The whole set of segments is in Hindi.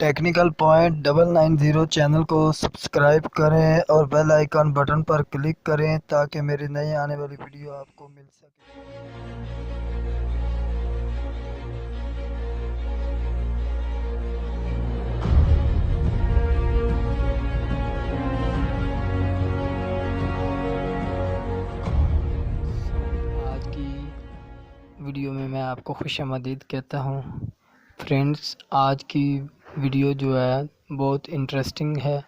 टेक्निकल पॉइंट 990 चैनल को सब्सक्राइब करें और बेल आइकन बटन पर क्लिक करें ताकि मेरी नई आने वाली वीडियो आपको मिल सके। आज की वीडियो में मैं आपको खुशामदीद कहता हूँ। फ्रेंड्स, आज की वीडियो जो है बहुत इंटरेस्टिंग है,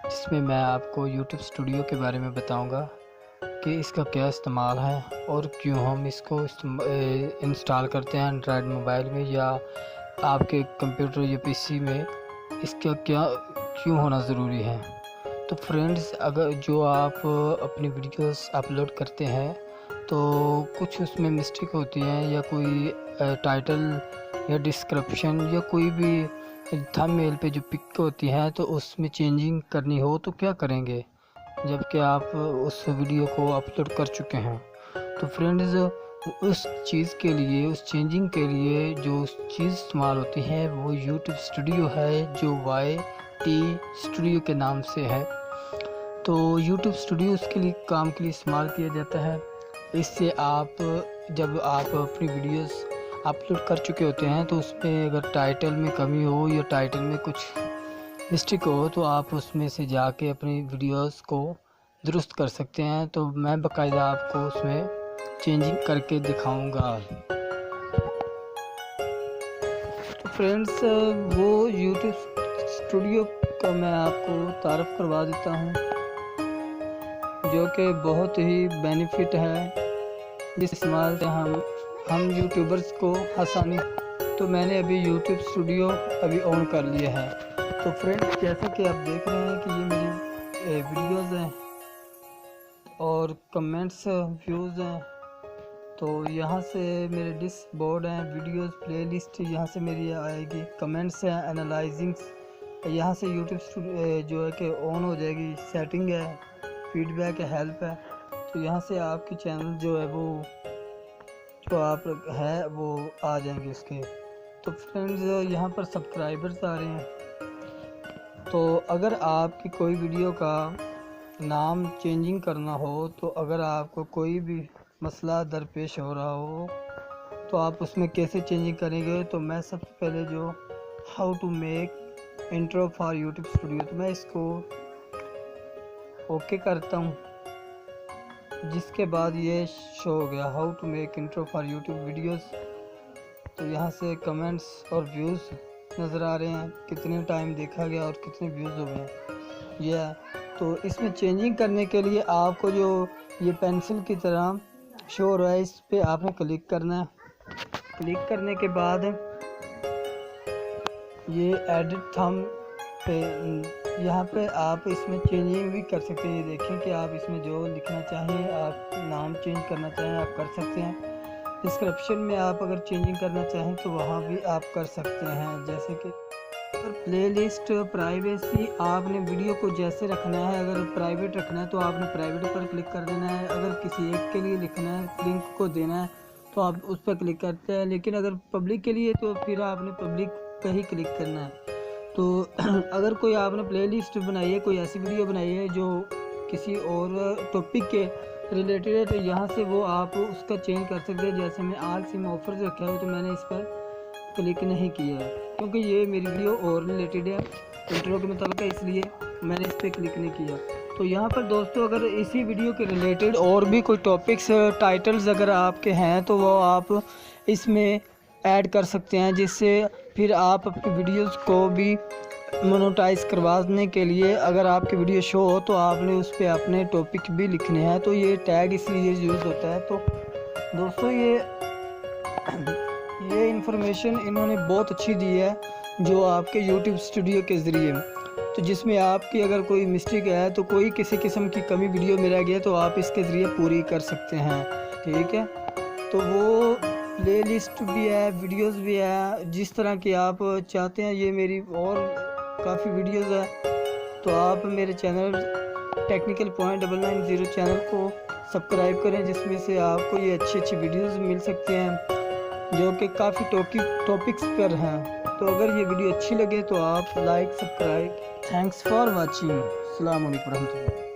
जिसमें मैं आपको YouTube स्टूडियो के बारे में बताऊंगा कि इसका क्या इस्तेमाल है और क्यों हम इसको इंस्टॉल करते हैं एंड्रॉयड मोबाइल में या आपके कंप्यूटर या पीसी में, इसका क्या क्यों होना ज़रूरी है। तो फ्रेंड्स, अगर जो आप अपनी वीडियोस अपलोड करते हैं तो कुछ उसमें मिस्टेक होती है या कोई टाइटल या डिस्क्रिप्शन या कोई भी थंबनेल पे जो पिक होती है तो उसमें चेंजिंग करनी हो तो क्या करेंगे जबकि आप उस वीडियो को अपलोड कर चुके हैं। तो फ्रेंड्स, उस चीज़ के लिए, उस चेंजिंग के लिए जो चीज़ इस्तेमाल होती है वो YouTube स्टूडियो है, जो YT स्टूडियो के नाम से है। तो YouTube स्टूडियो उसके लिए काम के लिए इस्तेमाल किया जाता है। इससे आप जब आप अपनी वीडियोस अपलोड कर चुके होते हैं तो उसमें अगर टाइटल में कमी हो या टाइटल में कुछ मिस्टेक हो तो आप उसमें से जाके अपनी वीडियोस को दुरुस्त कर सकते हैं। तो मैं बाकायदा आपको उसमें चेंजिंग करके दिखाऊंगा। तो फ्रेंड्स, वो YouTube स्टूडियो का मैं आपको तारफ़ करवा देता हूँ, जो कि बहुत ही बेनिफिट है जिस इस्तेमाल से हम यूट्यूबर्स को आसानी। तो मैंने अभी YouTube स्टूडियो अभी ऑन कर लिया है। तो फ्रेंड्स, जैसा कि आप देख रहे हैं कि ये मेरी वीडियोज़ हैं और कमेंट्स व्यूज़ हैं। तो यहाँ से मेरे डिस्क बोर्ड हैं, वीडियोज़ प्लेलिस्ट यहाँ से मेरी आएगी, कमेंट्स हैं, एनालाइजिंग्स यहाँ से YouTube जो है कि ऑन हो जाएगी, सेटिंग है, फीडबैक है, हेल्प है। तो यहाँ से आपकी चैनल जो है वो जो आप है वो आ जाएंगे उसके। तो फ्रेंड्स, यहाँ पर सब्सक्राइबर्स आ रहे हैं। तो अगर आपकी कोई वीडियो का नाम चेंजिंग करना हो, तो अगर आपको कोई भी मसला दरपेश हो रहा हो तो आप उसमें कैसे चेंजिंग करेंगे। तो मैं सबसे पहले जो how to make intro for YouTube studio, तो मैं इसको ओके करता हूँ, जिसके बाद ये शो हो गया how to make intro for YouTube videos. तो यहाँ से कमेंट्स और व्यूज़ नज़र आ रहे हैं, कितने टाइम देखा गया और कितने व्यूज़ हो गए ये। तो इसमें चेंजिंग करने के लिए आपको जो ये पेंसिल की तरह शो हो रहा है, इस पर आपने क्लिक करना है। क्लिक करने के बाद ये एडिट थंब पे, यहाँ पे आप इसमें चेंजिंग भी कर सकते हैं। ये देखें कि आप इसमें जो लिखना चाहें, आप नाम चेंज करना चाहें आप कर सकते हैं। डिस्क्रिप्शन में आप अगर चेंजिंग करना चाहें तो वहाँ भी आप कर सकते हैं। जैसे कि प्लेलिस्ट प्राइवेसी, आपने वीडियो को जैसे रखना है, अगर प्राइवेट रखना है तो आपने प्राइवेट पर क्लिक कर देना है। अगर किसी एक के लिए लिखना है, लिंक को देना है, तो आप उस पर क्लिक करते हैं। लेकिन अगर पब्लिक के लिए तो फिर आपने पब्लिक पर ही क्लिक करना है। तो अगर कोई आपने प्लेलिस्ट बनाई है, कोई ऐसी वीडियो बनाई है जो किसी और टॉपिक के रिलेटेड है, तो यहाँ से वो आप उसका चेंज कर सकते हैं। जैसे मैं आल सिम ऑफर्स रखा है तो मैंने इस पर क्लिक नहीं किया है क्योंकि ये मेरी वीडियो और रिलेटेड है इंट्रो के मुताबिक है, इसलिए मैंने इस पर क्लिक नहीं किया। तो यहाँ पर दोस्तों, अगर इसी वीडियो के रिलेटेड और भी कोई टॉपिक्स टाइटल्स अगर आपके हैं तो वो आप इसमें ऐड कर सकते हैं, जिससे फिर आप अपनी वीडियोस को भी मोनेटाइज करवाने के लिए अगर आपकी वीडियो शो हो तो आपने उस पर अपने टॉपिक भी लिखने हैं। तो ये टैग इसलिए यूज़ होता है। तो दोस्तों, ये इन्फॉर्मेशन इन्होंने बहुत अच्छी दी है जो आपके YouTube स्टूडियो के ज़रिए, तो जिसमें आपकी अगर कोई मिस्टेक है तो कोई किसी किस्म की कमी वीडियो में रह गया तो आप इसके ज़रिए पूरी कर सकते हैं। ठीक है, तो वो प्ले लिस्ट भी है, वीडियोस भी है, जिस तरह की आप चाहते हैं। ये मेरी और काफ़ी वीडियोस है। तो आप मेरे चैनल टेक्निकल पॉइंट 990 चैनल को सब्सक्राइब करें, जिसमें से आपको ये अच्छी वीडियोस मिल सकती हैं जो कि काफ़ी टॉपिक्स पर हैं। तो अगर ये वीडियो अच्छी लगे तो आप like, subscribe. Thanks for watching. अस्सलाम वालेकुम रहमतुल्लाह।